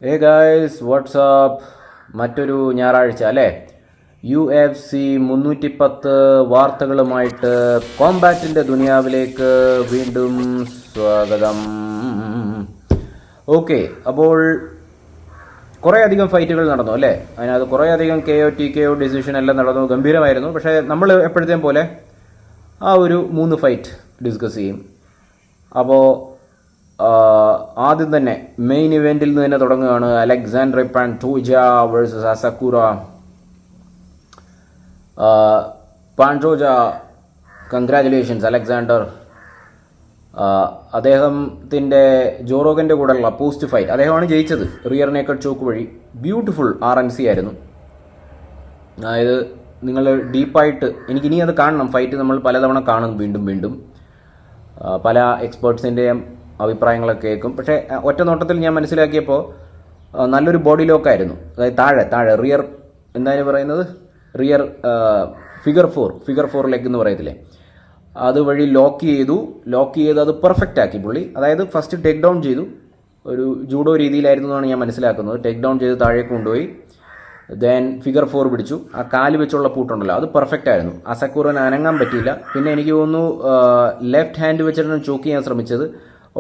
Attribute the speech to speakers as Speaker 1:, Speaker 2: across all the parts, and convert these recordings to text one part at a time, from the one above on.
Speaker 1: Hey guys WhatsApp. മറ്റൊരു ഞായറാഴ്ച അല്ലേ? UFC 310 വാർത്തകളുമായിട്ട് കോമ്പാറ്റിൻ്റെ ദുനിയാവിലേക്ക് വീണ്ടും സ്വാഗതം. ഓക്കെ, അപ്പോൾ കുറേയധികം ഫൈറ്റുകൾ നടന്നു അല്ലേ? അതിനകത്ത് കുറേയധികം KO TKO ഡിസിഷൻ എല്ലാം നടന്നു, ഗംഭീരമായിരുന്നു. പക്ഷേ നമ്മൾ എപ്പോഴത്തെയും പോലെ ആ ഒരു 3 ഫൈറ്റ് ഡിസ്കസ് ചെയ്യും. അപ്പോൾ ആദ്യം തന്നെ മെയിൻ ഇവൻറ്റിൽ നിന്ന് തന്നെ തുടങ്ങുകയാണ്. Alexander Pantoja versus Asakura. Pantoja, congratulations Alexander. അദ്ദേഹത്തിൻ്റെ ജോറോഗൻ്റെ കൂടെയുള്ള പോസ്റ്റ് ഫൈറ്റ് അദ്ദേഹമാണ് ജയിച്ചത്, റിയർ നേക്കഡ് ചോക്ക് വഴി. ബ്യൂട്ടിഫുൾ RNC ആയിരുന്നു. അതായത് നിങ്ങൾ ഡീപ്പായിട്ട് എനിക്കിനി അത് കാണണം. ഫൈറ്റ് നമ്മൾ പലതവണ കാണും, വീണ്ടും പല എക്സ്പേർട്സിൻ്റെയും അഭിപ്രായങ്ങളൊക്കെ കേൾക്കും. പക്ഷേ ഒറ്റ നോട്ടത്തിൽ ഞാൻ മനസ്സിലാക്കിയപ്പോൾ നല്ലൊരു ബോഡി ലോക്കായിരുന്നു. അതായത് താഴെ റിയർ എന്താണ് പറയുന്നത്, റിയർ ഫിഗർ ഫോർ ലെഗ് എന്ന് പറയത്തില്ലേ, അതുവഴി ലോക്ക് ചെയ്ത് അത് പെർഫെക്റ്റ് ആക്കി പുള്ളി. അതായത് ഫസ്റ്റ് ടേക്ക് ഡൗൺ ചെയ്തു, ഒരു ജൂഡോ രീതിയിലായിരുന്നു എന്നാണ് ഞാൻ മനസ്സിലാക്കുന്നത്. ടേക്ക് ഡൗൺ ചെയ്ത് താഴേക്ക് കൊണ്ടുപോയി, ദെൻ ഫിഗർ 4 പിടിച്ചു. ആ കാല് വെച്ചുള്ള പൂട്ടുണ്ടല്ലോ, അത് പെർഫെക്റ്റ് ആയിരുന്നു. അസക്കുറന് അനങ്ങാൻ പറ്റിയില്ല. പിന്നെ എനിക്ക് തോന്നുന്നു ലെഫ്റ്റ് ഹാൻഡ് വെച്ചിട്ടാണ് ചോക്ക് ചെയ്യാൻ ശ്രമിച്ചത്.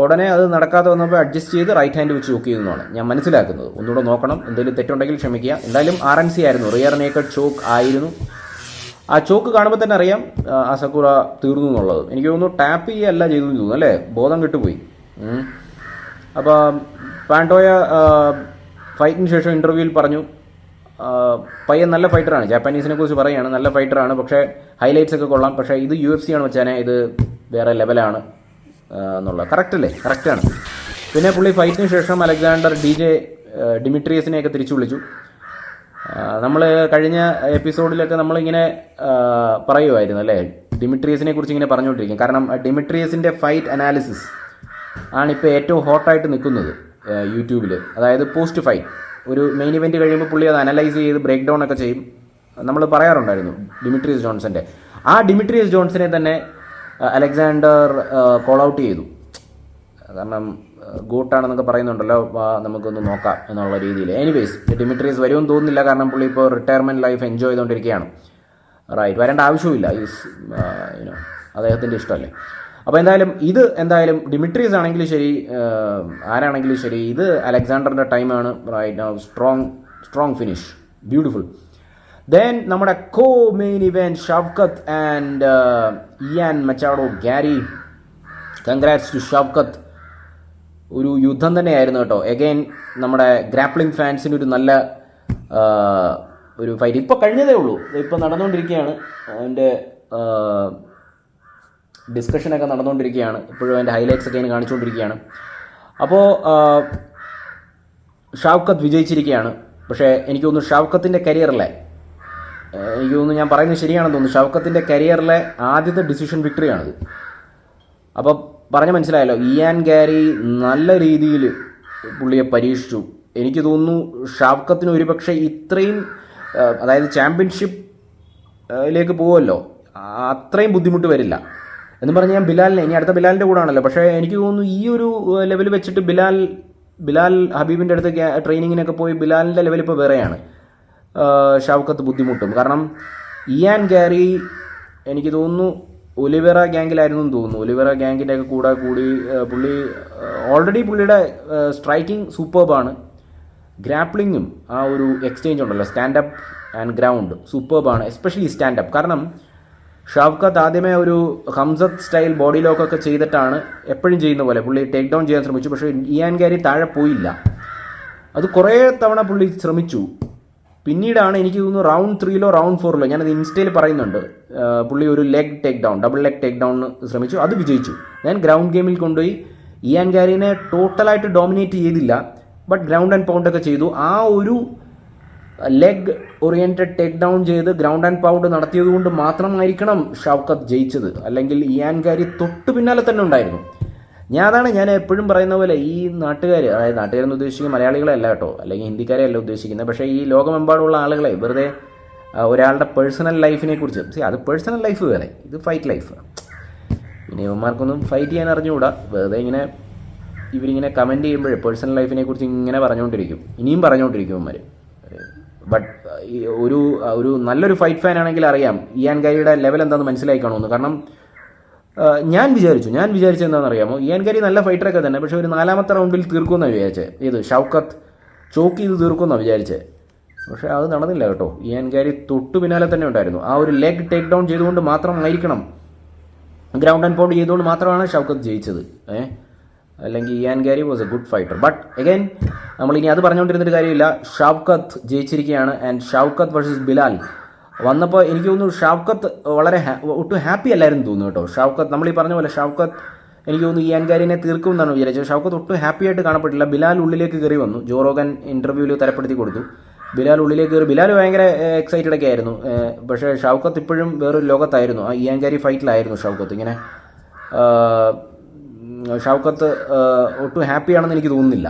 Speaker 1: ഉടനെ അത് നടക്കാതെ വന്നപ്പോൾ അഡ്ജസ്റ്റ് ചെയ്ത് റൈറ്റ് ഹാൻഡ് വെച്ച് ചോക്ക് ചെയ്തെന്നാണ് ഞാൻ മനസ്സിലാക്കുന്നത്. ഒന്നുകൂടെ നോക്കണം, എന്തെങ്കിലും തെറ്റുണ്ടെങ്കിൽ ക്ഷമിക്കുക. എന്തായാലും RNC ആയിരുന്നു, റിയർ നേക്കഡ് ചോക്ക് ആയിരുന്നു. ആ ചോക്ക് കാണുമ്പോൾ തന്നെ അറിയാം അസക്കുറ തീർന്നു എന്നുള്ളത്. എനിക്ക് തോന്നുന്നു ടാപ്പ് ചെയ്യല്ല ചെയ്തു തോന്നുന്നു അല്ലേ, ബോധം കിട്ടുപോയി. അപ്പോൾ പാൻടോയ ഫൈറ്റിന് ശേഷം ഇൻ്റർവ്യൂവിൽ പറഞ്ഞു, പയ്യൻ നല്ല ഫൈറ്ററാണ്, ജാപ്പാനീസിനെ കുറിച്ച് പറയുകയാണ്, നല്ല ഫൈറ്ററാണ്, പക്ഷേ ഹൈലൈറ്റ്സ് ഒക്കെ കൊള്ളാം, പക്ഷേ ഇത് UFC ആണ് വെച്ചാൽ ഇത് വേറെ ലെവലാണ് എന്നുള്ളത്. കറക്റ്റല്ലേ? കറക്റ്റാണ്. പിന്നെ പുള്ളി ഫൈറ്റിന് ശേഷം അലക്സാണ്ടർ ഡിമിട്രിയസിനെയൊക്കെ തിരിച്ചു വിളിച്ചു. നമ്മൾ കഴിഞ്ഞ എപ്പിസോഡിലൊക്കെ നമ്മളിങ്ങനെ പറയുമായിരുന്നു അല്ലേ, ഡിമിട്രിയസിനെ കുറിച്ച് ഇങ്ങനെ പറഞ്ഞുകൊണ്ടിരിക്കും. കാരണം ഡിമിട്രിയസിൻ്റെ ഫൈറ്റ് അനാലിസിസ് ആണിപ്പോൾ ഏറ്റവും ഹോട്ടായിട്ട് നിൽക്കുന്നത് യൂട്യൂബിൽ. അതായത് പോസ്റ്റ് ഫൈറ്റ് ഒരു മെയിൻ ഇവൻറ്റ് കഴിയുമ്പോൾ പുള്ളി അത് അനലൈസ് ചെയ്ത് ബ്രേക്ക് ഡൗൺ ഒക്കെ ചെയ്യും. നമ്മൾ പറയാറുണ്ടായിരുന്നു ഡിമിട്രിയസ് ജോൺസൻ്റെ. ആ ഡിമിട്രിയസ് ജോൺസനെ തന്നെ അലക്സാണ്ടർ കോൾ ഔട്ട് ചെയ്തു. കാരണം ഗോട്ടാണെന്നൊക്കെ പറയുന്നുണ്ടല്ലോ, നമുക്കൊന്ന് നോക്കാം എന്നുള്ള രീതിയിൽ. എനിവേസ് ഡിമിട്രിയസ് വരുമെന്ന് തോന്നുന്നില്ല, കാരണം പുള്ളി ഇപ്പോൾ റിട്ടയർമെൻറ്റ് ലൈഫ് എൻജോയ് ചെയ്തുകൊണ്ടിരിക്കുകയാണ്. റൈറ്റ്, വരേണ്ട ആവശ്യമില്ല, അദ്ദേഹത്തിൻ്റെ ഇഷ്ടമല്ലേ. അപ്പോൾ എന്തായാലും ഡിമിട്രിയസ് ആണെങ്കിലും ശരി, ആരാണെങ്കിലും ശരി, ഇത് അലക്സാണ്ടറിൻ്റെ ടൈമാണ്. Right, strong finish, beautiful. Then നമ്മുടെ main event Shavkat and Ian Machado Garry. Congrats to Shavkat. ഒരു യുദ്ധം തന്നെയായിരുന്നു കേട്ടോ. എഗെയിൻ നമ്മുടെ ഗ്രാപ്ലിംഗ് ഫാൻസിന് ഒരു നല്ല ഒരു ഫൈറ്റ് ഇപ്പോൾ കഴിഞ്ഞതേ ഉള്ളൂ, ഇപ്പോൾ നടന്നുകൊണ്ടിരിക്കുകയാണ്. അതിൻ്റെ ഡിസ്കഷനൊക്കെ നടന്നുകൊണ്ടിരിക്കുകയാണ്. ഇപ്പോഴും അതിൻ്റെ ഹൈലൈറ്റ്സ് ഒക്കെ കാണിച്ചുകൊണ്ടിരിക്കുകയാണ്. അപ്പോൾ ഷൗക്കത്ത് വിജയിച്ചിരിക്കുകയാണ്. പക്ഷേ എനിക്ക് തോന്നുന്നു ഷൗക്കത്തിൻ്റെ കരിയറിലെ, എനിക്ക് തോന്നുന്നു ഞാൻ പറയുന്നത് ശരിയാണെന്ന് തോന്നുന്നു, ഷൗക്കത്തിൻ്റെ കരിയറിലെ ആദ്യത്തെ ഡിസിഷൻ വിക്ടറിയാണിത്. അപ്പോൾ പറഞ്ഞ് മനസ്സിലായല്ലോ, ഇയാൻ ഗാരി നല്ല രീതിയിൽ പുള്ളിയെ പരീക്ഷിച്ചു. എനിക്ക് തോന്നുന്നു ഷൗക്കത്തിന് ഒരുപക്ഷെ ഇത്രയും, അതായത് ചാമ്പ്യൻഷിപ്പിലേക്ക് പോകുമല്ലോ, അത്രയും ബുദ്ധിമുട്ട് വരില്ല എന്ന് പറഞ്ഞ് ഞാൻ ബിലാലിനെ, ഇനി അടുത്ത ബിലാലിൻ്റെ കൂടെ ആണല്ലോ, പക്ഷേ എനിക്ക് തോന്നുന്നു ഈ ഒരു ലെവൽ വെച്ചിട്ട് ബിലാൽ ഹബീബിൻ്റെ അടുത്ത് ട്രെയിനിങ്ങിനൊക്കെ പോയി ബിലാലിൻ്റെ ലെവൽ ഇപ്പോൾ വേറെയാണ്. ഷൗക്കത്ത് ബുദ്ധിമുട്ടും. കാരണം ഇയാൻ ഗാരി എനിക്ക് തോന്നുന്നു ഒലിവേറ ഗ്യാങ്ങിലായിരുന്നു എന്ന് തോന്നുന്നു. ഒലിവേറ ഗ്യാങ്ങിൻ്റെ ഒക്കെ കൂടി പുള്ളി ഓൾറെഡി പുള്ളിയുടെ സ്ട്രൈക്കിംഗ് സൂപ്പർബാണ്. ഗ്രാപ്ലിങ്ങും ആ ഒരു എക്സ്ചേഞ്ച് ഉണ്ടല്ലോ, സ്റ്റാൻഡപ്പ് ആൻഡ് ഗ്രൗണ്ട്, സൂപ്പർബാണ്. Especially standup. കാരണം ഷൗക്കത്ത് ആദ്യമേ ഒരു ഹംസത്ത് സ്റ്റൈൽ ബോഡി ലോക്കൊക്കെ ചെയ്തിട്ടാണ് എപ്പോഴും ചെയ്യുന്ന പോലെ പുള്ളി ടേക്ക് ഡൗൺ ചെയ്യാൻ ശ്രമിച്ചു. പക്ഷേ ഇയാൻ ഗാരി താഴെ പോയില്ല. അത് കുറേ തവണ പുള്ളി ശ്രമിച്ചു. പിന്നീടാണ് എനിക്ക് തോന്നുന്നു റൗണ്ട് 3 റൗണ്ട് 4 ഞാനത് ഇൻസ്റ്റയിൽ പറയുന്നുണ്ട്, പുള്ളി ഒരു ഡബിൾ ലെഗ് ടേക്ക് ഡൗൺ ശ്രമിച്ചു, അത് വിജയിച്ചു. ഞാൻ ഗ്രൗണ്ട് ഗെയിമിൽ കൊണ്ടുപോയി ഇയാൻ ഗാരിനെ ടോട്ടലായിട്ട് ഡോമിനേറ്റ് ചെയ്തില്ല, ബട്ട് ഗ്രൗണ്ട് ആൻഡ് പൗണ്ട് ഒക്കെ ചെയ്തു. ആ ഒരു ലെഗ് ഓറിയൻറ്റഡ് ടേക്ക് ഡൗൺ ചെയ്ത് ഗ്രൗണ്ട് ആൻഡ് പൗണ്ട് നടത്തിയത് കൊണ്ട് മാത്രമായിരിക്കണം ഷൗക്കത്ത് ജയിച്ചത്. അല്ലെങ്കിൽ ഇയാൻ ഗാരി തൊട്ട് പിന്നാലെ തന്നെ ഉണ്ടായിരുന്നു. ഞാൻ എപ്പോഴും പറയുന്ന പോലെ ഈ നാട്ടുകാർ, അതായത് നാട്ടുകാരെന്ന് ഉദ്ദേശിക്കുന്ന മലയാളികളെ അല്ല കേട്ടോ, അല്ലെങ്കിൽ ഹിന്ദിക്കാരെ അല്ല ഉദ്ദേശിക്കുന്നത്, പക്ഷേ ഈ ലോകമെമ്പാടുള്ള ആളുകളെ വെറുതെ ഒരാളുടെ പേഴ്സണൽ ലൈഫിനെ കുറിച്ച്, അത് പേഴ്സണൽ ലൈഫ് വേറെ, ഇത് ഫൈറ്റ് ലൈഫ്. പിന്നെ ഇവന്മാർക്കൊന്നും ഫൈറ്റ് ചെയ്യാൻ അറിഞ്ഞുകൂടാ, വെറുതെ ഇങ്ങനെ ഇവരിങ്ങനെ കമൻറ്റ് ചെയ്യുമ്പോഴേ പേഴ്സണൽ ലൈഫിനെ കുറിച്ച് ഇങ്ങനെ പറഞ്ഞുകൊണ്ടിരിക്കും, ഇനിയും പറഞ്ഞുകൊണ്ടിരിക്കും ഇവന്മാർ. ബട്ട് ഒരു നല്ലൊരു ഫൈറ്റ് ഫാൻ ആണെങ്കിൽ അറിയാം ഇയാൻ ഗാരിയുടെ ലെവൽ എന്താണെന്ന് മനസ്സിലായി കാണുമെന്ന്. കാരണം ഞാൻ വിചാരിച്ചത് എന്താണെന്ന് അറിയാമോ, ഇയാൻ ഗാരി നല്ല ഫൈറ്ററൊക്കെ തന്നെ, പക്ഷേ ഒരു 4ാമത്തെ റൗണ്ടിൽ തീർക്കുമെന്നാണ് വിചാരിച്ചത്. ഇത് ഷൗക്കത്ത് ചോക്ക് ചെയ്ത് തീർക്കുമെന്നാണ് വിചാരിച്ചത്. പക്ഷേ അത് നടന്നില്ല കേട്ടോ. ഇയാൻ ഗാരി തൊട്ടു പിന്നാലെ തന്നെ ഉണ്ടായിരുന്നു. ആ ഒരു ലെഗ് ടേക്ക് ഡൗൺ ചെയ്തുകൊണ്ട് മാത്രമായിരിക്കണം, ഗ്രൗണ്ട് ആൻഡ് പൗണ്ട് ചെയ്തുകൊണ്ട് മാത്രമാണ് ഷൗക്കത്ത് ജയിച്ചത്. അല്ലെങ്കിൽ Ian Gary was A good fighter. But again നമ്മളിനി അത് പറഞ്ഞുകൊണ്ടിരുന്നൊരു കാര്യമില്ല. ഷൗക്കത്ത് ജയിച്ചിരിക്കുകയാണ്. ആൻഡ് ഷൗക്കത്ത് വേഴ്സസ് ബിലാൽ വന്നപ്പോൾ എനിക്ക് തോന്നുന്നു ഷൗക്കത്ത് വളരെ ഒട്ടും ഹാപ്പി അല്ലായിരുന്നു തോന്നുന്നു കേട്ടോ. ഷൗക്കത്ത് നമ്മൾ ഈ പറഞ്ഞ പോലെ ഷൗക്കത്ത് എനിക്ക് തോന്നുന്നു ഇയാൻ ഗാരിനെ തീർക്കുമെന്നാണ് വിചാരിച്ചത്. ഷൗക്കത്ത് ഒട്ടും ഹാപ്പി ആയിട്ട് കാണപ്പെട്ടില്ല. ബിലാൽ ഉള്ളിലേക്ക് കയറി വന്നു. ജോ റോഗൻ ഇൻ്റർവ്യൂവിൽ തരപ്പെടുത്തി കൊടുത്തു. ബിലാൽ ഉള്ളിലേക്ക് കയറി. ബിലാൽ ഭയങ്കര എക്സൈറ്റഡ് ഒക്കെ ആയിരുന്നു. പക്ഷേ ഷൗക്കത്ത് ഇപ്പോഴും വേറൊരു ലോകത്തായിരുന്നു. ആ ഇയാൻ ഗാരി ഫൈറ്റിലായിരുന്നു ഷൗക്കത്ത്. ഇങ്ങനെ ഷൗക്കത്ത് ഒട്ടും ഹാപ്പിയാണെന്ന് എനിക്ക് തോന്നുന്നില്ല.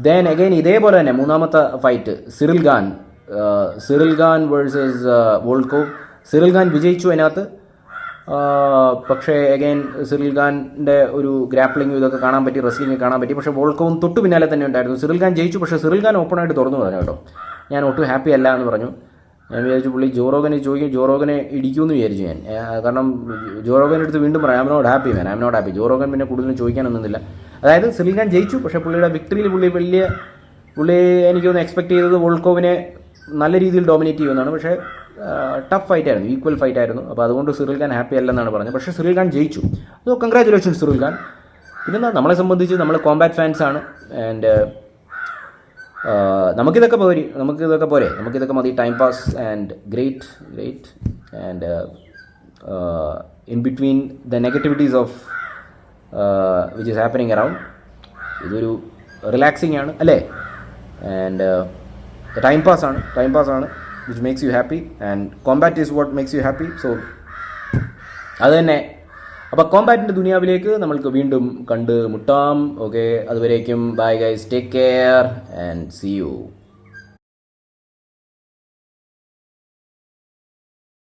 Speaker 1: ദെൻ അഗൈൻ ഇതേപോലെ തന്നെ 3ാമത്തെ fight Ciryl Gane versus Volkov. Ciryl Gane വിജയിച്ചു അതിനകത്ത്. പക്ഷേ അഗൈൻ സിറിൽ ഖാൻ്റെ ഒരു ഗ്രാപ്ലിംഗ് ഇതൊക്കെ കാണാൻ പറ്റി, റെസ്ലിംഗ് കാണാൻ പറ്റി. പക്ഷേ വോൾക്കോവും തൊട്ടു പിന്നാലെ തന്നെ ഉണ്ടായിരുന്നു. സിറിൽ ഖാൻ ജയിച്ചു. പക്ഷേ സിറിൽ ഖാൻ ഓപ്പണായിട്ട് തുറന്നു പറഞ്ഞു കേട്ടോ, ഞാൻ ഒട്ടും ഹാപ്പി അല്ല എന്ന് പറഞ്ഞു. ഞാൻ വിചാരിച്ചു പുള്ളി ജോ റോഗനെ ചോദിക്കും, ജോ റോഗനെ ഇടിക്കുമെന്ന് വിചാരിച്ചു ഞാൻ. കാരണം ജോ റോഗൻ്റെ അടുത്ത് വീണ്ടും പറയാം I am not happy. Joe Rogan പിന്നെ കൂടുതലും ചോദിക്കാനൊന്നുമില്ല. അതായത് സിറിൽ ഖാൻ ജയിച്ചു. പക്ഷേ പുള്ളിയുടെ വിക്ടറിയിൽ പുള്ളി എനിക്കൊന്ന് എക്സ്പെക്ട് ചെയ്തത് വോൾക്കോവിനെ നല്ല രീതിയിൽ ഡോമിനേറ്റ് ചെയ്യുമെന്നാണ്. പക്ഷേ ടഫ് ഫൈറ്റ് ആയിരുന്നു, ഈക്വൽ ഫൈറ്റ് ആയിരുന്നു. അപ്പോൾ അതുകൊണ്ട് സിറിൽ ഖാൻ ഹാപ്പി അല്ലെന്നാണ് പറഞ്ഞത്. പക്ഷേ സിറിൽ ഖാൻ ജയിച്ചു. So congratulations Cyril Khan. പിന്നെ നമ്മളെ സംബന്ധിച്ച് നമ്മൾ കോമ്പാറ്റ് ഫാൻസാണ്. ആൻഡ് നമുക്കിതൊക്കെ പോരെ, നമുക്കിതൊക്കെ മതി. Time pass and great and in between the negativities of which is happening around, ഇതൊരു റിലാക്സിങ് ആണ് അല്ലേ. ആൻഡ് ടൈം പാസ് ആണ് which makes you happy. And combat is what makes you happy. So അത് തന്നെ. അപ്പോൾ കോമ്പാറ്റിൻ്റെ ദുനിയാവിലേക്ക് നമ്മൾക്ക് വീണ്ടും കണ്ട് മുട്ടാം. ഓക്കെ, അതുവരേക്കും bye guys, take care and see U.